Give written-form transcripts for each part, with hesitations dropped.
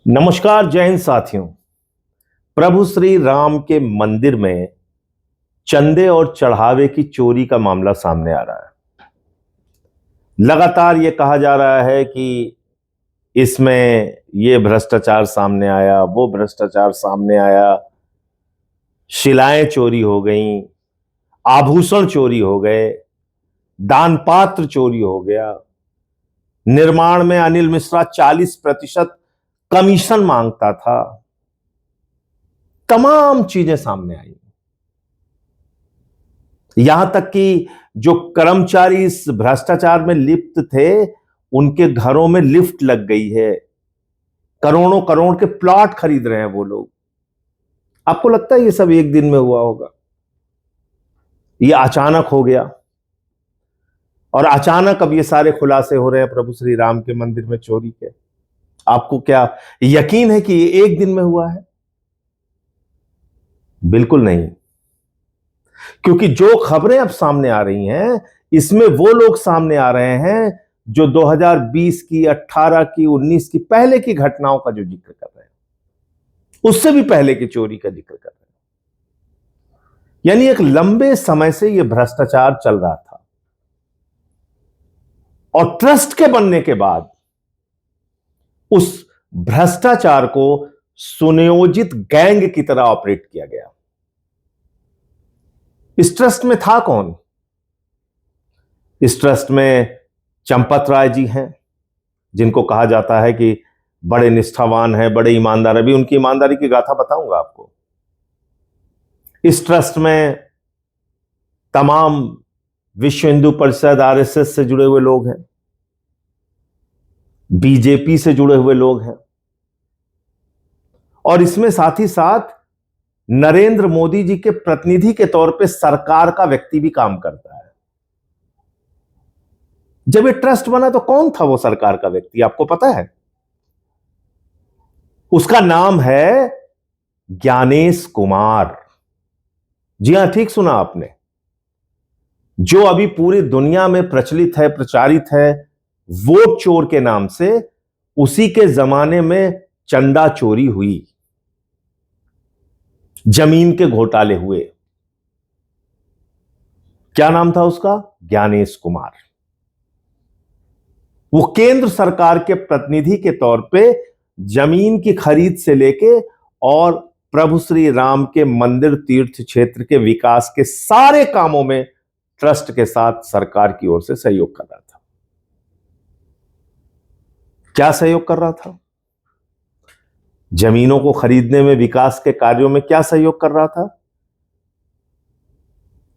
नमस्कार, जय हिंद साथियों। प्रभु श्री राम के मंदिर में चंदे और चढ़ावे की चोरी का मामला सामने आ रहा है। लगातार यह कहा जा रहा है कि इसमें यह भ्रष्टाचार सामने आया, वो भ्रष्टाचार सामने आया, शिलाएं चोरी हो गईं, आभूषण चोरी हो गए, दान पात्र चोरी हो गया, निर्माण में अनिल मिश्रा 40% कमीशन मांगता था। तमाम चीजें सामने आई। यहां तक कि जो कर्मचारी इस भ्रष्टाचार में लिप्त थे, उनके घरों में लिफ्ट लग गई है। करोड़ों करोड़ के प्लॉट खरीद रहे हैं वो लोग। आपको लगता है ये सब एक दिन में हुआ होगा? ये अचानक हो गया और अचानक अब ये सारे खुलासे हो रहे हैं प्रभु श्री राम के मंदिर में चोरी के। आपको क्या यकीन है कि ये एक दिन में हुआ है? बिल्कुल नहीं, क्योंकि जो खबरें अब सामने आ रही हैं, इसमें वो लोग सामने आ रहे हैं जो 2020 की, 18 की, 19 की पहले की घटनाओं का जो जिक्र कर रहे हैं, उससे भी पहले की चोरी का जिक्र कर रहे हैं। यानी एक लंबे समय से यह भ्रष्टाचार चल रहा था और ट्रस्ट के बनने के बाद उस भ्रष्टाचार को सुनियोजित गैंग की तरह ऑपरेट किया गया। इस ट्रस्ट में था कौन? इस ट्रस्ट में चंपत राय जी हैं, जिनको कहा जाता है कि बड़े निष्ठावान हैं, बड़े ईमानदार। अभी उनकी ईमानदारी की गाथा बताऊंगा आपको। इस ट्रस्ट में तमाम विश्व हिंदू परिषद, आरएसएस से जुड़े हुए लोग हैं, बीजेपी से जुड़े हुए लोग हैं, और इसमें साथ ही साथ नरेंद्र मोदी जी के प्रतिनिधि के तौर पे सरकार का व्यक्ति भी काम करता है। जब ये ट्रस्ट बना तो कौन था वो सरकार का व्यक्ति, आपको पता है? उसका नाम है ज्ञानेश कुमार। जी हां, ठीक सुना आपने। जो अभी पूरी दुनिया में प्रचलित है, प्रचारित है, वोट चोर के नाम से, उसी के जमाने में चंदा चोरी हुई, जमीन के घोटाले हुए। क्या नाम था उसका? ज्ञानेश कुमार। वो केंद्र सरकार के प्रतिनिधि के तौर पे जमीन की खरीद से लेके और प्रभु श्री राम के मंदिर तीर्थ क्षेत्र के विकास के सारे कामों में ट्रस्ट के साथ सरकार की ओर से सहयोग कर रहा था। क्या सहयोग कर रहा था? जमीनों को खरीदने में, विकास के कार्यों में क्या सहयोग कर रहा था?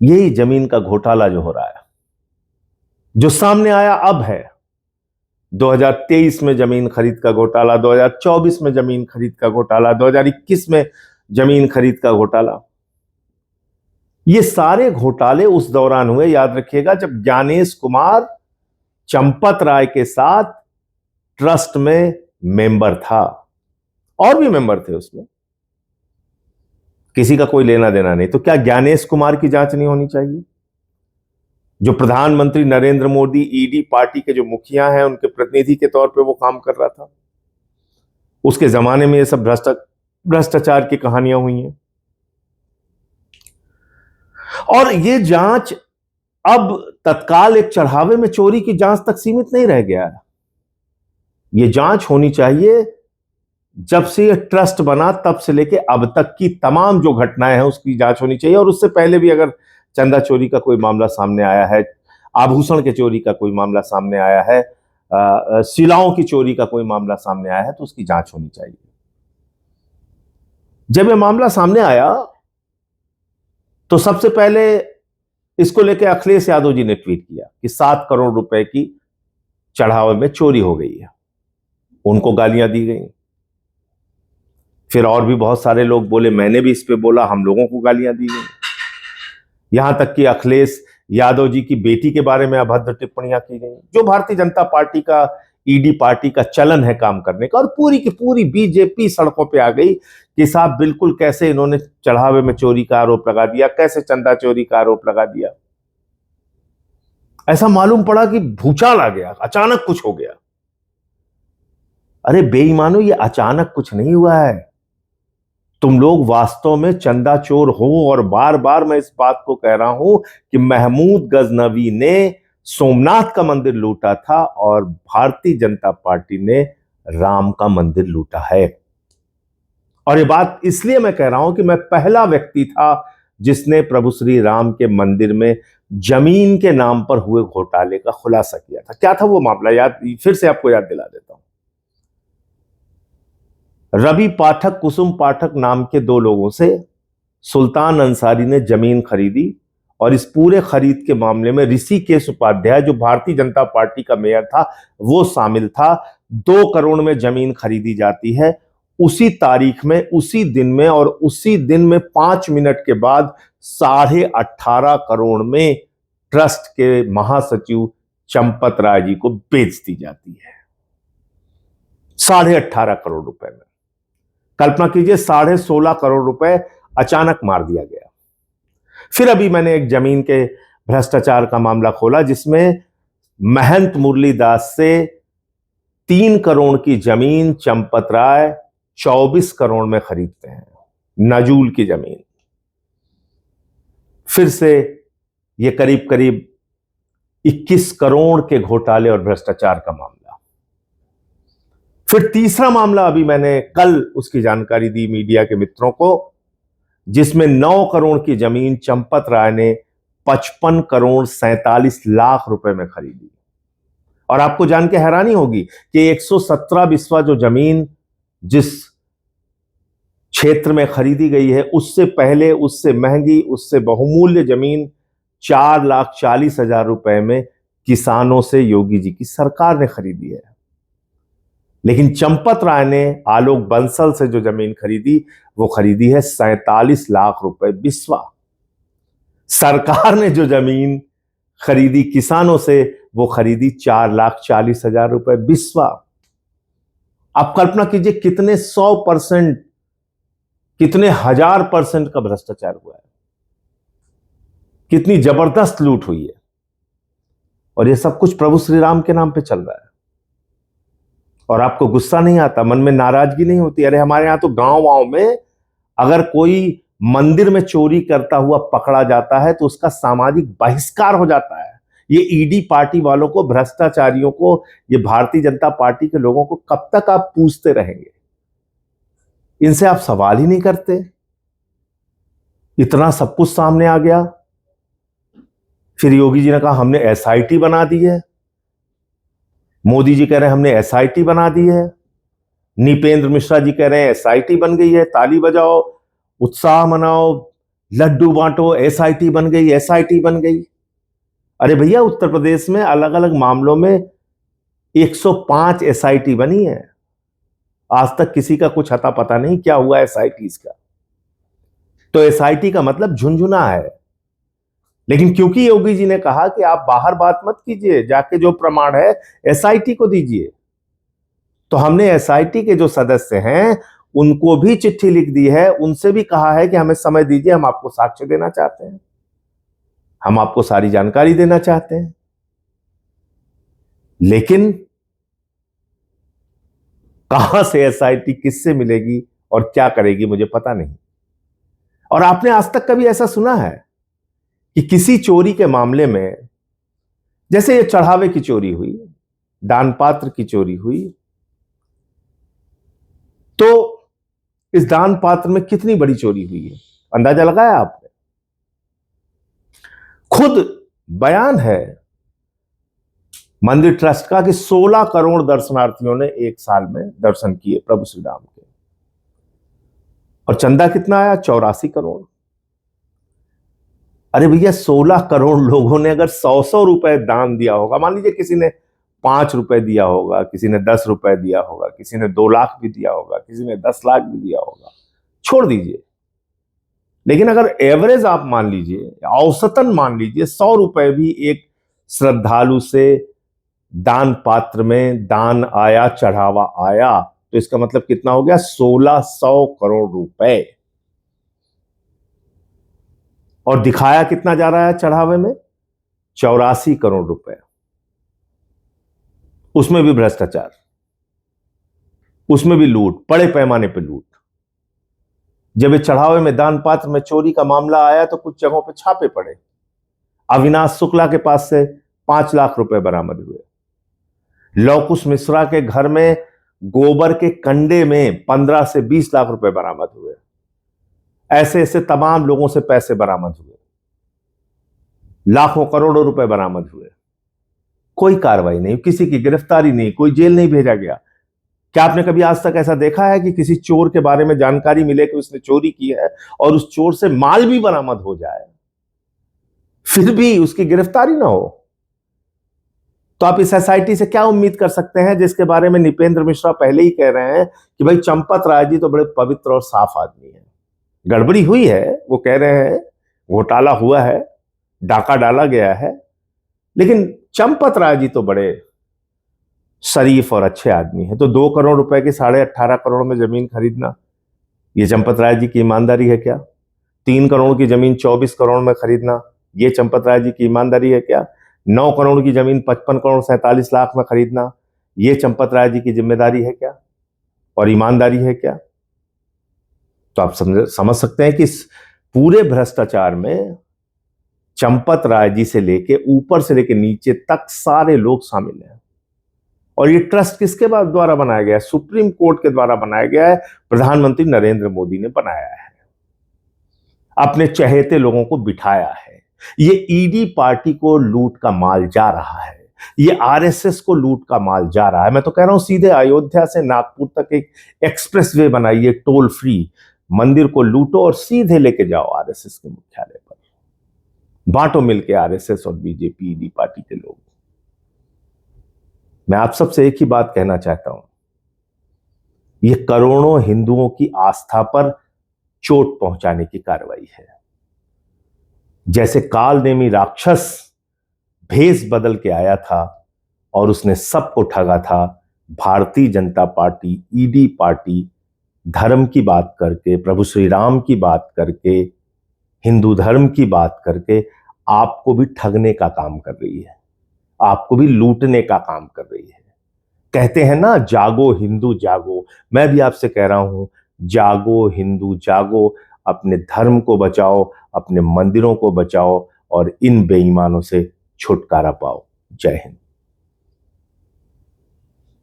यही जमीन का घोटाला जो हो रहा है, जो सामने आया अब है। 2023 में जमीन खरीद का घोटाला, 2024 में जमीन खरीद का घोटाला, 2021 में जमीन खरीद का घोटाला। ये सारे घोटाले उस दौरान हुए, याद रखिएगा, जब ज्ञानेश कुमार चंपत राय के साथ ट्रस्ट में मेंबर था। और भी मेंबर थे उसमें, किसी का कोई लेना देना नहीं। तो क्या ज्ञानेश कुमार की जांच नहीं होनी चाहिए? जो प्रधानमंत्री नरेंद्र मोदी, ईडी पार्टी के जो मुखिया हैं, उनके प्रतिनिधि के तौर पे वो काम कर रहा था। उसके जमाने में ये सब भ्रष्टाचार की कहानियां हुई हैं। और ये जांच अब तत्काल एक चढ़ावे में चोरी की जांच तक सीमित नहीं रह गया है। ये जांच होनी चाहिए जब से ये ट्रस्ट बना तब से लेके अब तक की तमाम जो घटनाएं हैं उसकी जांच होनी चाहिए। और उससे पहले भी अगर चंदा चोरी का कोई मामला सामने आया है, आभूषण के चोरी का कोई मामला सामने आया है, शिलाओं की चोरी का कोई मामला सामने आया है, तो उसकी जांच होनी चाहिए। जब ये मामला सामने आया तो सबसे पहले इसको लेकर अखिलेश यादव जी ने ट्वीट किया कि 7 करोड़ रुपए की चढ़ावे में चोरी हो गई है। उनको गालियां दी गई। फिर और भी बहुत सारे लोग बोले, मैंने भी इस पे बोला, हम लोगों को गालियां दी गई। यहां तक कि अखिलेश यादव जी की बेटी के बारे में अभद्र टिप्पणियां की गई, जो भारतीय जनता पार्टी का, ईडी पार्टी का चलन है काम करने का। और पूरी की पूरी बीजेपी सड़कों पे आ गई कि साहब बिल्कुल कैसे इन्होंने चढ़ावे में चोरी का आरोप लगा दिया, कैसे चंदा चोरी का आरोप लगा दिया। ऐसा मालूम पड़ा कि भूचाल आ गया, अचानक कुछ हो गया। अरे बेईमानो, ये अचानक कुछ नहीं हुआ है। तुम लोग वास्तव में चंदा चोर हो, और बार बार मैं इस बात को कह रहा हूं कि महमूद गजनवी ने सोमनाथ का मंदिर लूटा था और भारतीय जनता पार्टी ने राम का मंदिर लूटा है। और ये बात इसलिए मैं कह रहा हूं कि मैं पहला व्यक्ति था जिसने प्रभु श्री राम के मंदिर में जमीन के नाम पर हुए घोटाले का खुलासा किया था। क्या था वो मामला, याद फिर से आपको याद दिला देता हूं। रवि पाठक, कुसुम पाठक नाम के दो लोगों से सुल्तान अंसारी ने जमीन खरीदी, और इस पूरे खरीद के मामले में ऋषिकेश उपाध्याय, जो भारतीय जनता पार्टी का मेयर था, वो शामिल था। 2 करोड़ में जमीन खरीदी जाती है। उसी तारीख में, उसी दिन में, और उसी दिन में 5 मिनट के बाद 18.5 करोड़ में ट्रस्ट के महासचिव चंपत राय जी को बेच दी जाती है। 18.5 करोड़ रुपए में। कल्पना कीजिए, 16.5 करोड़ रुपए अचानक मार दिया गया। फिर अभी मैंने एक जमीन के भ्रष्टाचार का मामला खोला, जिसमें महंत मुरलीदास से 3 करोड़ की जमीन चंपत राय 24 करोड़ में खरीदते हैं, नजूल की जमीन। फिर से यह करीब करीब 21 करोड़ के घोटाले और भ्रष्टाचार का मामला। फिर तीसरा मामला अभी मैंने कल उसकी जानकारी दी मीडिया के मित्रों को, जिसमें 9 करोड़ की जमीन चंपत राय ने 55 करोड़ 47 लाख रुपए में खरीदी। और आपको जान के हैरानी होगी कि 117 बिस्वा जो जमीन जिस क्षेत्र में खरीदी गई है, उससे पहले, उससे महंगी, उससे बहुमूल्य जमीन 4,40,000 रुपए में किसानों से योगी जी की सरकार ने खरीदी है। लेकिन चंपत राय ने आलोक बंसल से जो जमीन खरीदी, वो खरीदी है 47 लाख रुपए बिस्वा। सरकार ने जो जमीन खरीदी किसानों से, वो खरीदी 4,40,000 रुपए बिस्वा। आप कल्पना कीजिए कितने 100%, कितने 1000% का भ्रष्टाचार हुआ है, कितनी जबरदस्त लूट हुई है। और ये सब कुछ प्रभु श्री राम के नाम पे चल रहा है। और आपको गुस्सा नहीं आता, मन में नाराजगी नहीं होती? अरे हमारे यहां तो गांव में अगर कोई मंदिर में चोरी करता हुआ पकड़ा जाता है तो उसका सामाजिक बहिष्कार हो जाता है। ये ईडी पार्टी वालों को, भ्रष्टाचारियों को, ये भारतीय जनता पार्टी के लोगों को कब तक आप पूछते रहेंगे? इनसे आप सवाल ही नहीं करते। इतना सब कुछ सामने आ गया। फिर योगी जी ने कहा हमने एसआईटी बना दी है। मोदी जी कह रहे हैं हमने एसआईटी बना दी है। निपेंद्र मिश्रा जी कह रहे हैं एसआईटी बन गई है, ताली बजाओ, उत्साह मनाओ, लड्डू बांटो, एसआईटी बन गई, एसआईटी बन गई। अरे भैया, उत्तर प्रदेश में अलग अलग मामलों में 105 एसआईटी बनी है। आज तक किसी का कुछ अता पता नहीं क्या हुआ एसआईटी का। तो एसआईटी का मतलब झुनझुना है। लेकिन क्योंकि योगी जी ने कहा कि आप बाहर बात मत कीजिए, जाके जो प्रमाण है एसआईटी को दीजिए, तो हमने एसआईटी के जो सदस्य हैं उनको भी चिट्ठी लिख दी है, उनसे भी कहा है कि हमें समय दीजिए, हम आपको साक्ष्य देना चाहते हैं, हम आपको सारी जानकारी देना चाहते हैं। लेकिन कहां से एसआईटी किससे मिलेगी और क्या करेगी, मुझे पता नहीं। और आपने आज तक कभी ऐसा सुना है कि किसी चोरी के मामले में, जैसे ये चढ़ावे की चोरी हुई, दान पात्र की चोरी हुई, तो इस दान पात्र में कितनी बड़ी चोरी हुई है, अंदाजा लगाया आपने? खुद बयान है मंदिर ट्रस्ट का कि 16 करोड़ दर्शनार्थियों ने एक साल में दर्शन किए प्रभु श्री राम के, और चंदा कितना आया? 84 करोड़। अरे भैया, 16 करोड़ लोगों ने अगर 100-100 रुपए दान दिया होगा, मान लीजिए किसी ने 5 रुपए दिया होगा, किसी ने 10 रुपए दिया होगा, किसी ने 2 लाख भी दिया होगा, किसी ने 10 लाख भी दिया होगा, छोड़ दीजिए। लेकिन अगर एवरेज आप मान लीजिए, औसतन मान लीजिए 100 रुपए भी एक श्रद्धालु से दान पात्र में दान आया, चढ़ावा आया, तो इसका मतलब कितना हो गया? 1600 करोड़ रुपए। और दिखाया कितना जा रहा है चढ़ावे में? 84 करोड़ रुपए। उसमें भी भ्रष्टाचार। उसमें भी लूट, बड़े पैमाने पर लूट। जब ये चढ़ावे में दान पात्र में चोरी का मामला आया तो कुछ जगहों पर छापे पड़े। अविनाश शुक्ला के पास से 5 लाख रुपए बरामद हुए। लवकुश मिश्रा के घर में गोबर के कंडे में 15 से 20 लाख रुपए बरामद हुए। ऐसे ऐसे तमाम लोगों से पैसे बरामद हुए, लाखों करोड़ों रुपए बरामद हुए। कोई कार्रवाई नहीं, किसी की गिरफ्तारी नहीं, कोई जेल नहीं भेजा गया। क्या आपने कभी आज तक ऐसा देखा है कि किसी चोर के बारे में जानकारी मिले कि उसने चोरी की है और उस चोर से माल भी बरामद हो जाए, फिर भी उसकी गिरफ्तारी ना हो? तो आप इस एसआईटी से क्या उम्मीद कर सकते हैं, जिसके बारे में निपेंद्र मिश्रा पहले ही कह रहे हैं कि भाई चंपत राय जी तो बड़े पवित्र और साफ आदमी हैं। गड़बड़ी हुई है, वो कह रहे हैं, घोटाला हुआ है, डाका डाला गया है, लेकिन चंपत राय जी तो बड़े शरीफ और अच्छे आदमी हैं। तो 2 करोड़ रुपए की 18.5 करोड़ में जमीन खरीदना, ये चंपत राय जी की ईमानदारी है क्या? 3 करोड़ की जमीन 24 करोड़ में खरीदना, ये चंपत राय जी की ईमानदारी है क्या? 9 करोड़ की जमीन 55 करोड़ 47 लाख में खरीदना, ये चंपत राय जी की जिम्मेदारी है क्या और ईमानदारी है क्या? तो आप समझ सकते हैं कि इस पूरे भ्रष्टाचार में चंपत राय जी से लेके ऊपर से लेके नीचे तक सारे लोग शामिल हैं। और ये ट्रस्ट किसके द्वारा बनाया गया है? सुप्रीम कोर्ट के द्वारा बनाया गया है, प्रधानमंत्री नरेंद्र मोदी ने बनाया है, अपने चहेते लोगों को बिठाया है। ये ईडी पार्टी को लूट का माल जा रहा है, ये आरएसएस को लूट का माल जा रहा है। मैं तो कह रहा हूं सीधे अयोध्या से नागपुर तक एक एक्सप्रेसवे बनाइए, टोल फ्री, मंदिर को लूटो और सीधे लेके जाओ आरएसएस के मुख्यालय पर, बांटो मिलके आरएसएस और बीजेपी ईडी पार्टी के लोग। मैं आप सबसे एक ही बात कहना चाहता हूं, ये करोड़ों हिंदुओं की आस्था पर चोट पहुंचाने की कार्रवाई है। जैसे कालनेमी राक्षस भेष बदल के आया था और उसने सबको ठगा था, Bharatiya Janata party, ED party धर्म की बात करके, प्रभु श्री राम की बात करके, हिंदू धर्म की बात करके आपको भी ठगने का काम कर रही है, आपको भी लूटने का काम कर रही है। कहते हैं ना, जागो हिंदू जागो। मैं भी आपसे कह रहा हूं, जागो हिंदू जागो, अपने धर्म को बचाओ, अपने मंदिरों को बचाओ और इन बेईमानों से छुटकारा पाओ। जय हिंद।